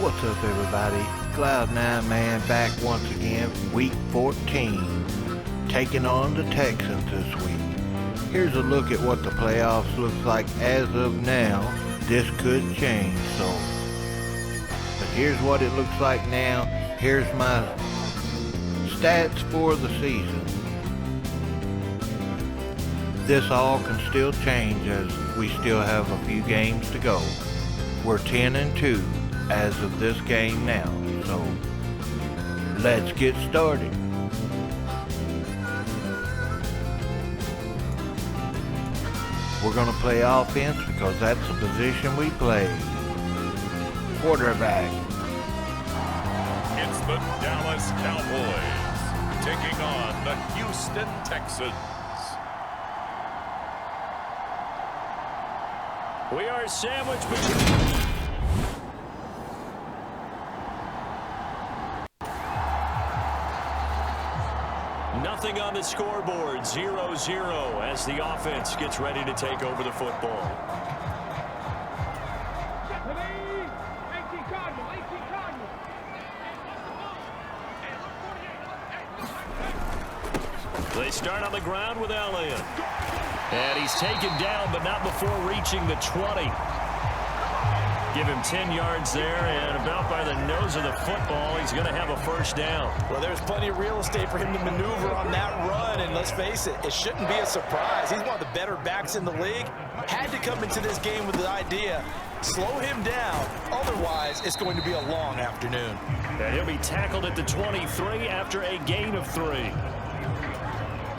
What's up, everybody? Cloud9 Man back once again from Week 14, taking on the Texans this week. Here's a look at what the playoffs looks like as of now. This could change, but here's what it looks like now. Here's my stats for the season. This all can still change as we still have a few games to go. We're 10-2 as of this game now, so let's get started. We're going to play offense because that's the position we play. Quarterback. It's the Dallas Cowboys taking on the Houston Texans. We are sandwiched between... Nothing on the scoreboard, 0-0 as the offense gets ready to take over the football. They start on the ground with Elliott. And he's taken down, but not before reaching the 20. Give him 10 yards there, and about by the nose of the football, he's going to have a first down. Well, there's plenty of real estate for him to maneuver on that run, and let's face it, it shouldn't be a surprise. He's one of the better backs in the league. Had to come into this game with the idea, slow him down, otherwise it's going to be a long afternoon. And he'll be tackled at the 23 after a gain of 3.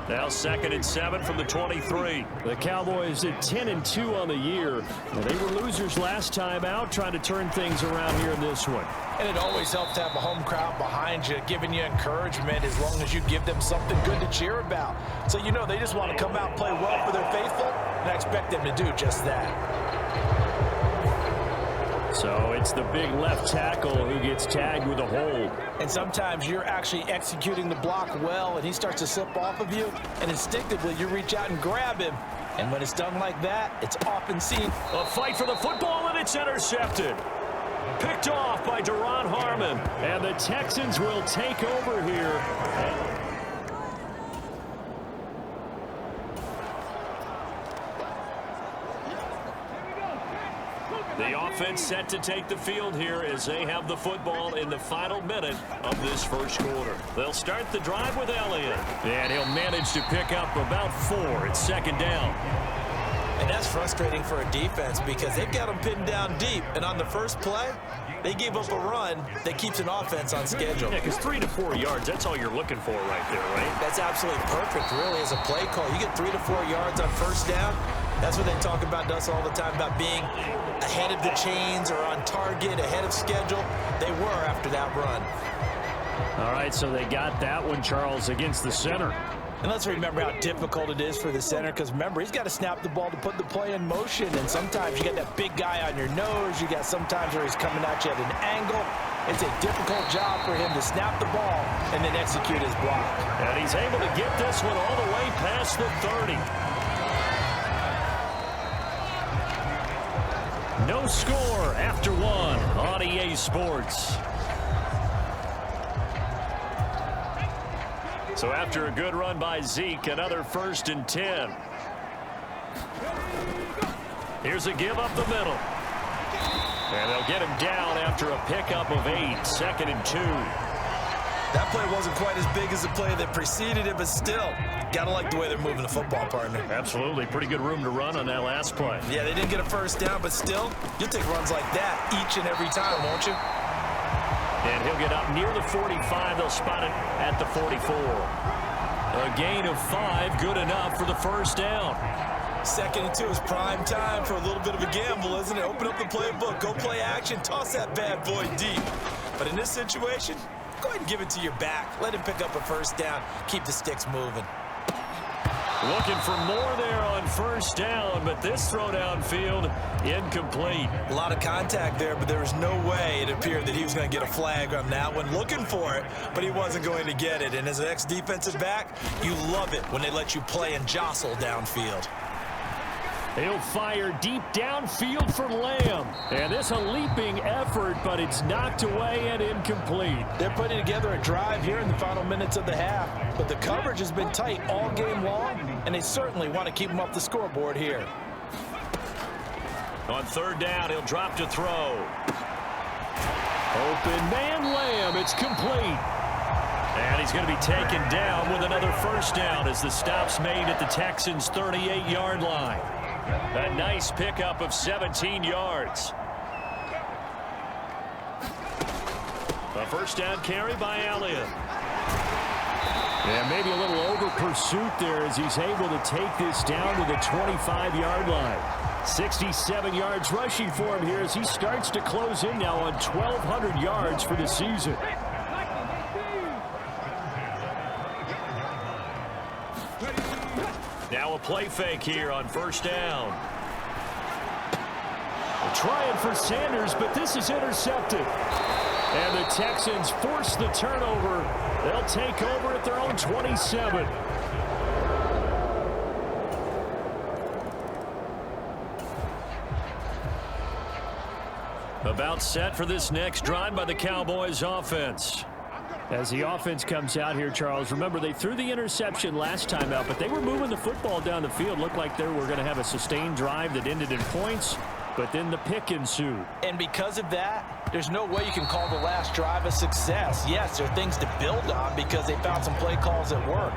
Now 2nd and 7 from the 23. The Cowboys at 10-2 on the year. They were losers last time out, trying to turn things around here in this one. And it always helps to have a home crowd behind you, giving you encouragement as long as you give them something good to cheer about. So you know they just want to come out and play well for their faithful, and I expect them to do just that. So it's the big left tackle who gets tagged with a hold. And sometimes you're actually executing the block well, and he starts to slip off of you, and instinctively you reach out and grab him. And when it's done like that, it's often seen. A fight for the football, and it's intercepted. Picked off by Duron Harmon. And the Texans will take over here. The offense set to take the field here as they have the football in the final minute of this first quarter. They'll start the drive with Elliott. And he'll manage to pick up about 4. It's 2nd down. And that's frustrating for a defense because they've got them pinned down deep. And on the first play, they gave up a run that keeps an offense on schedule. Yeah, because 3 to 4 yards, that's all you're looking for right there, right? That's absolutely perfect, really, as a play call. You get 3 to 4 yards on first down. That's what they talk about us all the time, about being ahead of the chains or on target, ahead of schedule. They were after that run. All right, so they got that one, Charles, against the center. And let's remember how difficult it is for the center, because remember, he's got to snap the ball to put the play in motion, and sometimes you got that big guy on your nose. You got sometimes where he's coming at you at an angle. It's a difficult job for him to snap the ball and then execute his block. And he's able to get this one all the way past the 30. No score after 1 on EA Sports. So after a good run by Zeke, another 1st and 10. Here's a give up the middle. And they'll get him down after a pickup of 8, 2nd and 2. That play wasn't quite as big as the play that preceded it, but still, gotta like the way they're moving the football, partner. Absolutely. Pretty good room to run on that last play. Yeah, they didn't get a first down, but still, you'll take runs like that each and every time, won't you? And he'll get up near the 45. They'll spot it at the 44. A gain of 5, good enough for the first down. 2nd and 2 is prime time for a little bit of a gamble, isn't it? Open up the playbook, go play action, toss that bad boy deep. But in this situation, go ahead and give it to your back. Let him pick up a first down. Keep the sticks moving. Looking for more there on first down, but this throw downfield incomplete. A lot of contact there, but there was no way it appeared that he was going to get a flag on that one. Looking for it, but he wasn't going to get it. And as an ex-defensive back, you love it when they let you play and jostle downfield. He'll fire deep downfield for Lamb. And this a leaping effort, but it's knocked away and incomplete. They're putting together a drive here in the final minutes of the half, but the coverage has been tight all game long, and they certainly want to keep them off the scoreboard here. On third down, he'll drop to throw. Open man Lamb. It's complete. And he's going to be taken down with another first down as the stop's made at the Texans' 38-yard line. A nice pickup of 17 yards. A first down carry by Elliott. And maybe a little over pursuit there as he's able to take this down to the 25-yard line. 67 yards rushing for him here as he starts to close in now on 1,200 yards for the season. Now a play fake here on first down. Trying for Sanders, but this is intercepted. And the Texans force the turnover. They'll take over at their own 27. About set for this next drive by the Cowboys offense. As the offense comes out here, Charles, remember they threw the interception last time out, but they were moving the football down the field. Looked like they were going to have a sustained drive that ended in points, but then the pick ensued. And because of that, there's no way you can call the last drive a success. Yes, there are things to build on because they found some play calls that work.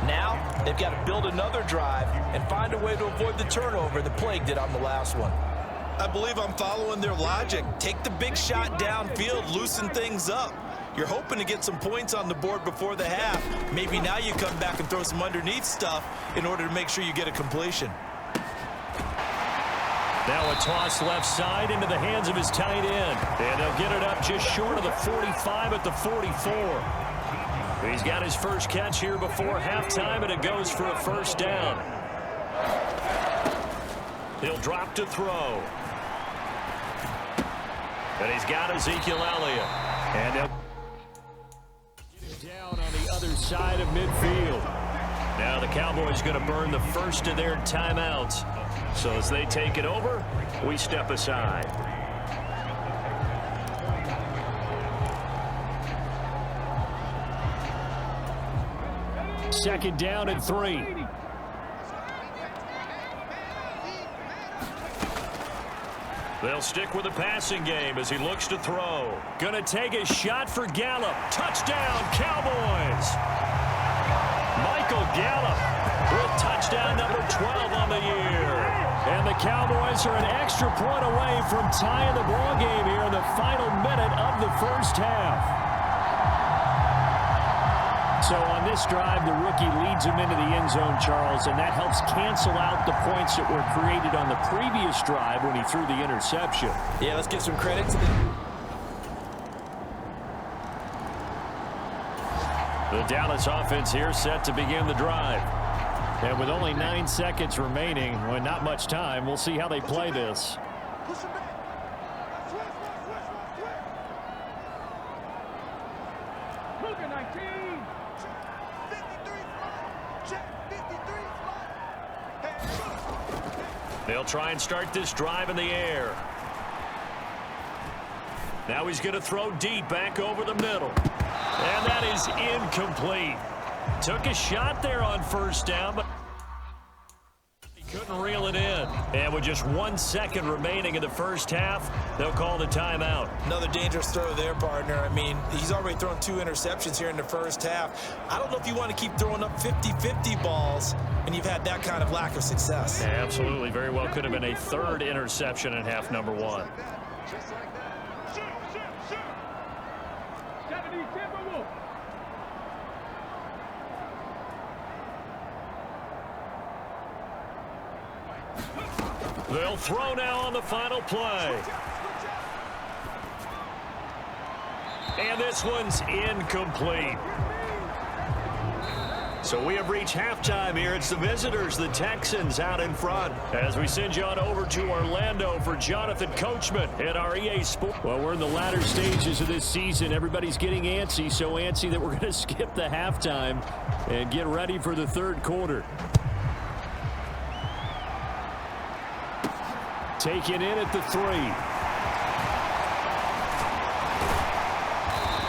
Now, they've got to build another drive and find a way to avoid the turnover the plague did on the last one. I believe I'm following their logic. Take the big shot downfield, loosen things up. You're hoping to get some points on the board before the half. Maybe now you come back and throw some underneath stuff in order to make sure you get a completion. Now a toss left side into the hands of his tight end. And they'll get it up just short of the 45 at the 44. He's got his first catch here before halftime, and it goes for a first down. He'll drop to throw. And he's got Ezekiel Elliott. And he'll down on the other side of midfield. Now the Cowboys going to burn the first of their timeouts. So as they take it over, we step aside. Second down and 3. They'll stick with the passing game as he looks to throw. Gonna take a shot for Gallup. Touchdown, Cowboys! Michael Gallup with touchdown number 12 on the year. And the Cowboys are an extra point away from tying the ball game here in the final minute of the first half. So on this drive, the rookie leads him into the end zone, Charles, and that helps cancel out the points that were created on the previous drive when he threw the interception. Yeah, let's give some credit to them. The Dallas offense here set to begin the drive. And with only 9 seconds remaining, well, not much time, we'll see how they play this. They'll try and start this drive in the air. Now he's going to throw deep back over the middle. And that is incomplete. Took a shot there on first down, but he couldn't reel it in. And with just 1 second remaining in the first half, they'll call the timeout. Another dangerous throw there, partner. I mean, he's already thrown 2 interceptions here in the first half. I don't know if you want to keep throwing up 50-50 balls and you've had that kind of lack of success. Yeah, absolutely. Very well could have been a 3rd interception in half number 1. They'll throw now on the final play. And this one's incomplete. So we have reached halftime here. It's the visitors, the Texans, out in front. As we send you on over to Orlando for Jonathan Coachman at our EA Sports. Well, we're in the latter stages of this season. Everybody's getting antsy, so antsy that we're going to skip the halftime and get ready for the 3rd quarter. taken in at the 3.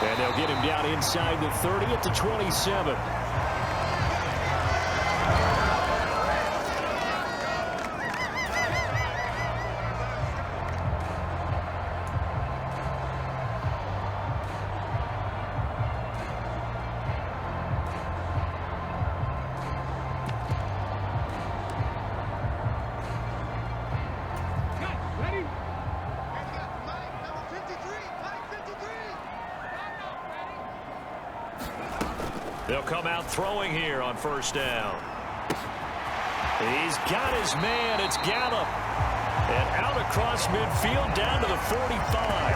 And they'll get him down inside the 30 at the 27. They'll come out throwing here on first down. He's got his man. It's Gallup. And out across midfield down to the 45.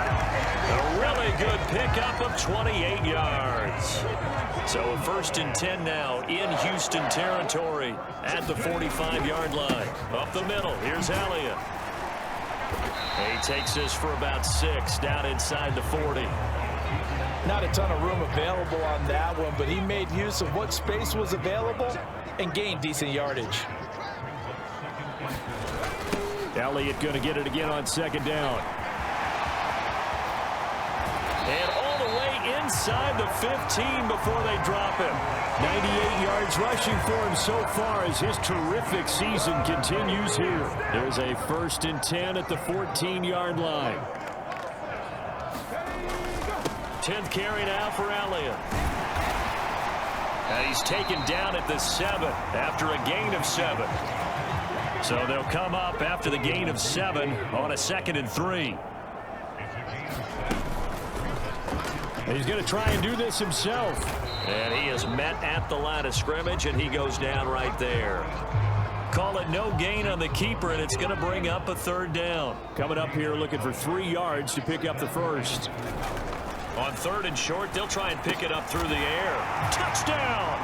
A really good pickup of 28 yards. So a 1st and 10 now in Houston territory at the 45-yard line. Up the middle, here's Elliott. He takes this for about 6 down inside the 40. Not a ton of room available on that one, but he made use of what space was available and gained decent yardage. Elliott going to get it again on 2nd down. And all the way inside the 15 before they drop him. 98 yards rushing for him so far as his terrific season continues here. There's a 1st and 10 at the 14-yard line. 10th carry now for Elliott. And he's taken down at the 7 after a gain of 7. So they'll come up after the gain of 7 on a 2nd and 3. And he's going to try and do this himself. And he is met at the line of scrimmage, and he goes down right there. Call it no gain on the keeper, and it's going to bring up a 3rd down. Coming up here looking for 3 yards to pick up the 1st. On 3rd and short, they'll try and pick it up through the air. Touchdown!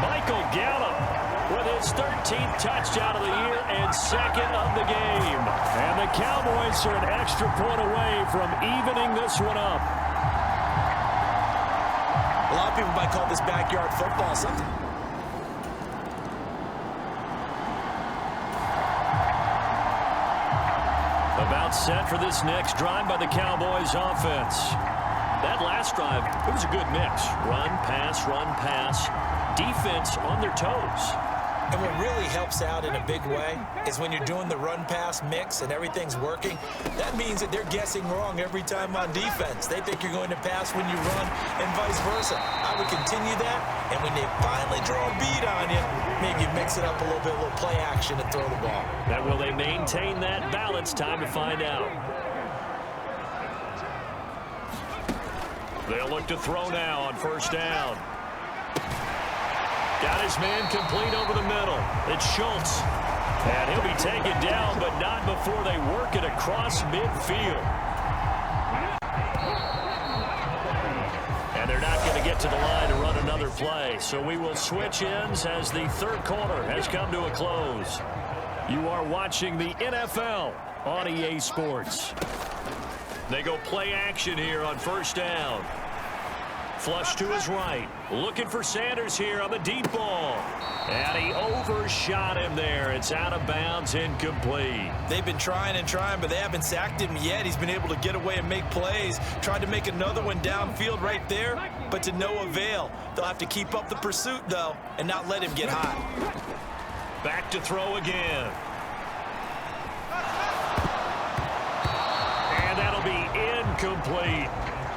Michael Gallup with his 13th touchdown of the year and 2nd of the game. And the Cowboys are an extra point away from evening this one up. A lot of people might call this backyard football something. About set for this next drive by the Cowboys offense. That last drive, it was a good mix. Run, pass, defense on their toes. And what really helps out in a big way is when you're doing the run-pass mix and everything's working, that means that they're guessing wrong every time on defense. They think you're going to pass when you run and vice versa. I would continue that, and when they finally draw a beat on you, maybe mix it up a little bit, a little play action and throw the ball. Now, will they maintain that balance? Time to find out. They'll look to throw now on 1st down. Got his man complete over the middle. It's Schultz. And he'll be taken down, but not before they work it across midfield. And they're not going to get to the line to run another play. So we will switch ends as the 3rd quarter has come to a close. You are watching the NFL on EA Sports. They go play action here on 1st down. Flush to his right. Looking for Sanders here on the deep ball. And he overshot him there. It's out of bounds, incomplete. They've been trying and trying, but they haven't sacked him yet. He's been able to get away and make plays. Tried to make another one downfield right there, but to no avail. They'll have to keep up the pursuit, though, and not let him get hot. Back to throw again. And that'll be incomplete.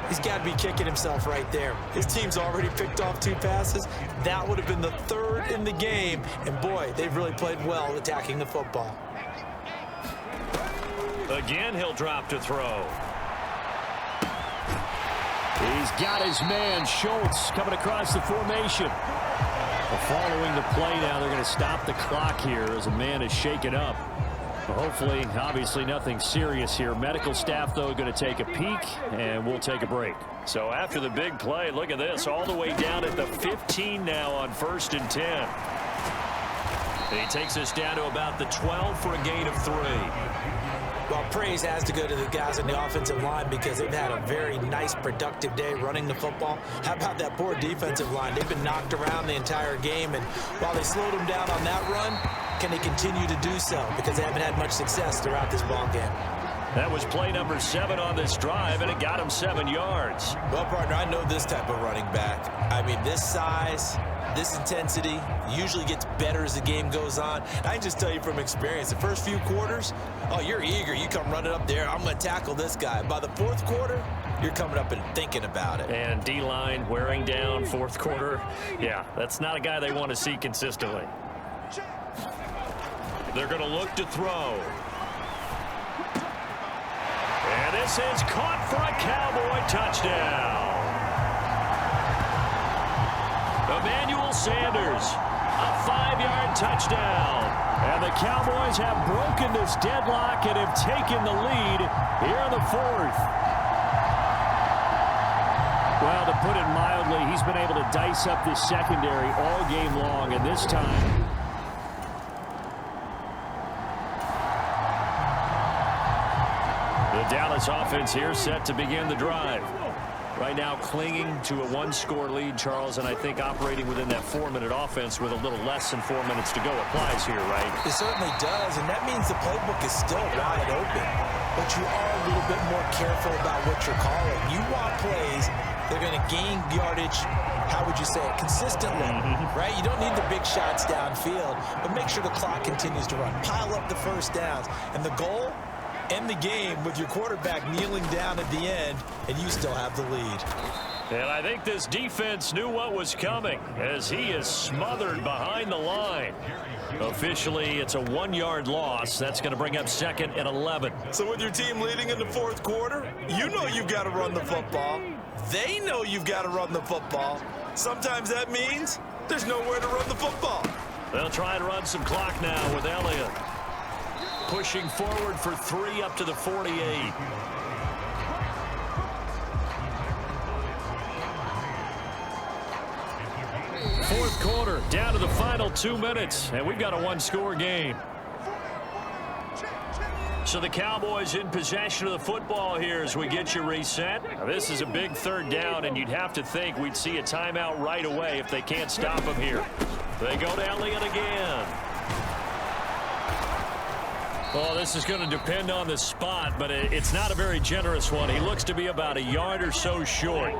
He's got to be kicking himself right there. His team's already picked off 2 passes. That would have been the 3rd in the game. And, boy, they've really played well attacking the football. Again, he'll drop to throw. He's got his man, Schultz, coming across the formation. Well, following the play now, they're going to stop the clock here as a man is shaken up. Well, hopefully, obviously nothing serious here. Medical staff, though, going to take a peek, and we'll take a break. So after the big play, look at this, all the way down at the 15 now on 1st and 10. And he takes us down to about the 12 for a gain of 3. Well, praise has to go to the guys on the offensive line because they've had a very nice, productive day running the football. How about that poor defensive line? They've been knocked around the entire game, and while they slowed them down on that run, Can they continue to do so? Because they haven't had much success throughout this ball game. That was play number 7 on this drive, and it got him 7 yards. Well, partner, I know this type of running back. I mean, this size, this intensity usually gets better as the game goes on. I can just tell you from experience, the first few quarters, oh, you're eager. You come running up there, I'm going to tackle this guy. By the fourth quarter, you're coming up and thinking about it. And D-line wearing down fourth quarter. Yeah, that's not a guy they want to see consistently. They're going to look to throw. And this is caught for a Cowboy touchdown. Emmanuel Sanders, a 5-yard touchdown. And the Cowboys have broken this deadlock and have taken the lead here in the 4th. Well, to put it mildly, he's been able to dice up this secondary all game long, and this time the Dallas offense here set to begin the drive. Right now clinging to a 1-score lead, Charles, and I think operating within that 4-minute offense with a little less than 4 minutes to go applies here, right? It certainly does, and that means the playbook is still wide open. But you are a little bit more careful about what you're calling. You want plays that are going to gain yardage, how would you say it, consistently, right? You don't need the big shots downfield, but make sure the clock continues to run. Pile up the first downs, and the goal, end the game with your quarterback kneeling down at the end, and you still have the lead. And I think this defense knew what was coming as he is smothered behind the line. Officially, it's a 1-yard loss. That's going to bring up 2nd and 11. So with your team leading in the fourth quarter, you know you've got to run the football. They know you've got to run the football. Sometimes that means there's nowhere to run the football. They'll try and run some clock now with Elliott. Pushing forward for 3 up to the 48. Fourth quarter, down to the final 2 minutes, and we've got a 1-score game. So the Cowboys in possession of the football here as we get you reset. Now, this is a big 3rd down, and you'd have to think we'd see a timeout right away if they can't stop him here. They go to Elliott again. Well, this is going to depend on the spot, but it's not a very generous one. He looks to be about a yard or so short.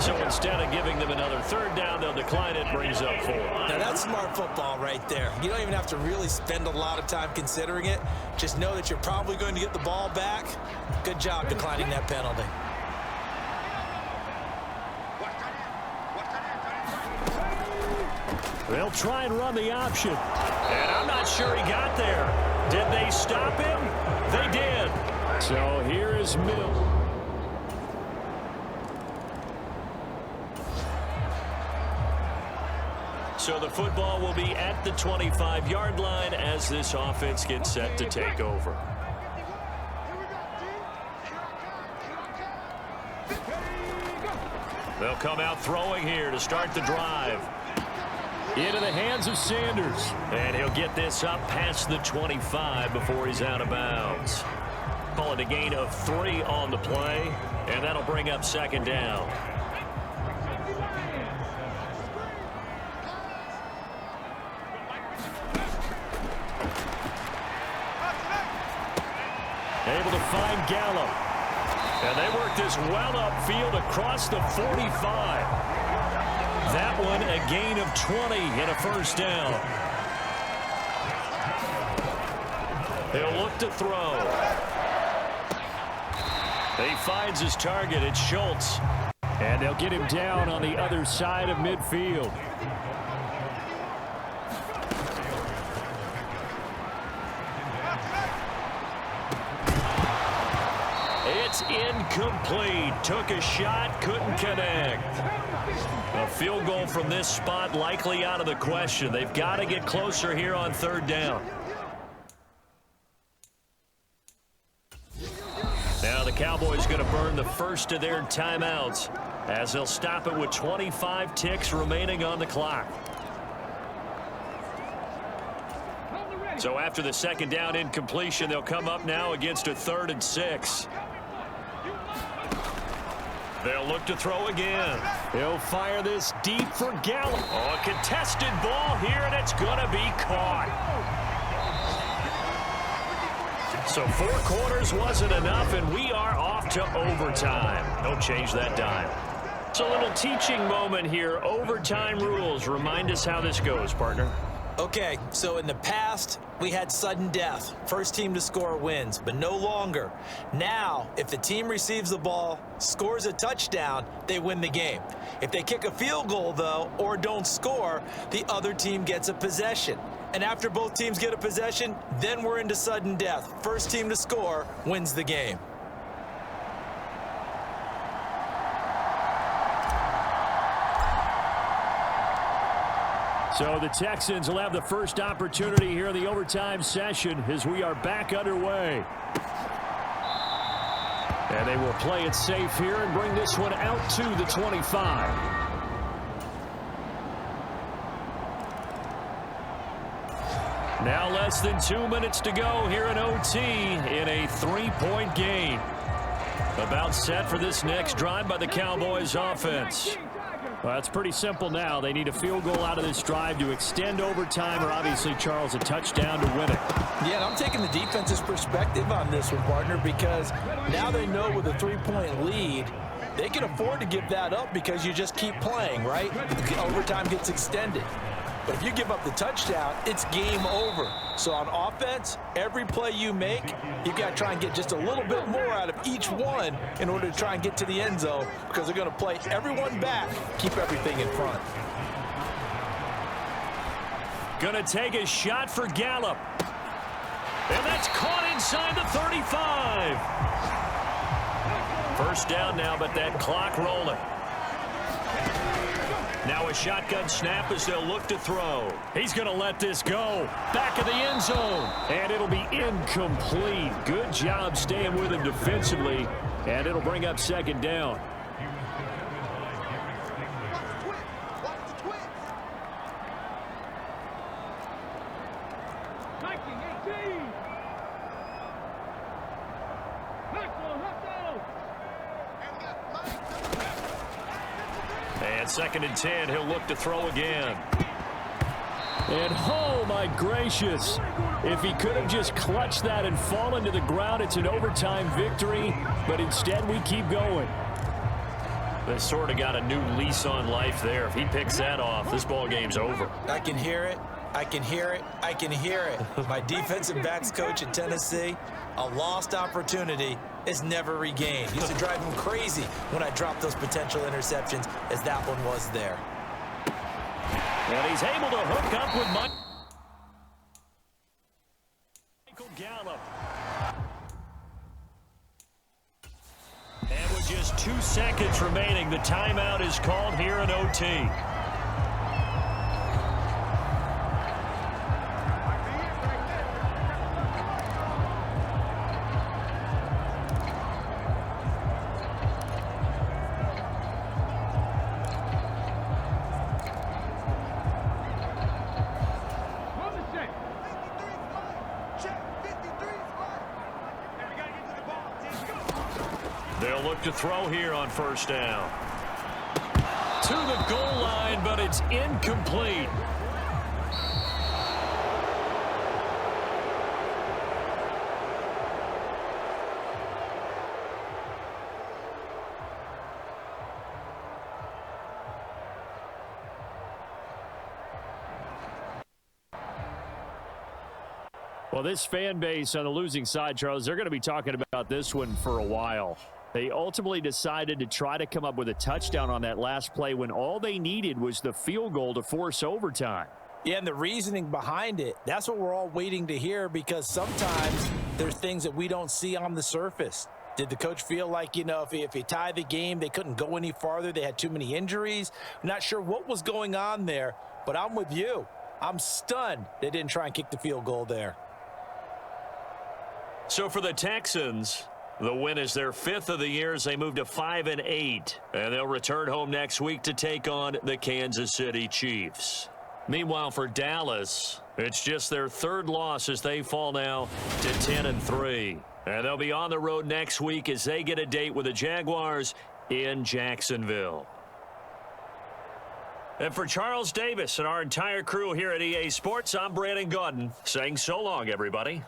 So instead of giving them another 3rd down, they'll decline it, brings up 4. Now, that's smart football right there. You don't even have to really spend a lot of time considering it. Just know that you're probably going to get the ball back. Good job declining that penalty. They'll try and run the option. And I'm not sure he got there. Did they stop him? They did. So here is Mill. So the football will be at the 25-yard line as this offense gets set to take over. They'll come out throwing here to start the drive. Into the hands of Sanders. And he'll get this up past the 25 before he's out of bounds. Call it a gain of 3 on the play, and that'll bring up 2nd down. Able to find Gallup. And they work this well upfield across the 45. That one a gain of 20 and a 1st down. He'll look to throw. He finds his target. It's Schultz. And they'll get him down on the other side of midfield. It's incomplete. Took a shot, couldn't connect. A field goal from this spot likely out of the question. They've got to get closer here on 3rd down. Now the Cowboys going to burn the first of their timeouts as they'll stop it with 25 ticks remaining on the clock. So after the 2nd down incompletion, they'll come up now against a 3rd and 6. They'll look to throw again. He'll fire this deep for Gallup. Oh, a contested ball here, and it's going to be caught. So 4 quarters wasn't enough, and we are off to overtime. Don't change that dial. It's a little teaching moment here. Overtime rules. Remind us how this goes, partner. Okay, so in the past, we had sudden death. First team to score wins, but no longer. Now, if the team receives the ball, scores a touchdown, they win the game. If they kick a field goal, though, or don't score, the other team gets a possession. And after both teams get a possession, then we're into sudden death. First team to score wins the game. So the Texans will have the first opportunity here in the overtime session as we are back underway. And they will play it safe here and bring this one out to the 25. Now less than 2 minutes to go here in OT in a 3-point game. About set for this next drive by the Cowboys offense. Well, it's pretty simple now. They need a field goal out of this drive to extend overtime, or obviously, Charles, a touchdown to win it. Yeah, and I'm taking the defense's perspective on this one, partner, because now they know with a 3-point lead, they can afford to give that up because you just keep playing, right? The overtime gets extended. But if you give up the touchdown, it's game over. So on offense, every play you make, you've got to try and get just a little bit more out of each one in order to try and get to the end zone, because they're going to play everyone back, keep everything in front. Going to take a shot for Gallup. And that's caught inside the 35. First down now, but that clock rolling. Now a shotgun snap as they'll look to throw. He's going to let this go. Back of the end zone. And it'll be incomplete. Good job staying with him defensively. And it'll bring up second down. And 2nd and 10, he'll look to throw again. And oh my gracious, if he could have just clutched that and fallen to the ground, it's an overtime victory, but instead we keep going. They sort of got a new lease on life there. If he picks that off, this ball game's over. I can hear it. I can hear it. I can hear it. My defensive backs coach at Tennessee, a lost opportunity is never regained. Used to drive him crazy when I dropped those potential interceptions, as that one was there. And he's able to hook up with Michael Gallup. And with just 2 seconds remaining, the timeout is called here in OT. They'll look to throw here on first down. To the goal line, but it's incomplete. Well, this fan base on the losing side, Charles, they're going to be talking about this one for a while. They ultimately decided to try to come up with a touchdown on that last play when all they needed was the field goal to force overtime. Yeah, and the reasoning behind it, that's what we're all waiting to hear, because sometimes there's things that we don't see on the surface. Did the coach feel like, you know, if he tied the game, they couldn't go any farther, they had too many injuries? I'm not sure what was going on there, but I'm with you. I'm stunned they didn't try and kick the field goal there. So for the Texans, the win is their 5th of the year as they move to 5-8. And they'll return home next week to take on the Kansas City Chiefs. Meanwhile, for Dallas, it's just their 3rd loss as they fall now to 10-3. And they'll be on the road next week as they get a date with the Jaguars in Jacksonville. And for Charles Davis and our entire crew here at EA Sports, I'm Brandon Gaudin saying so long, everybody.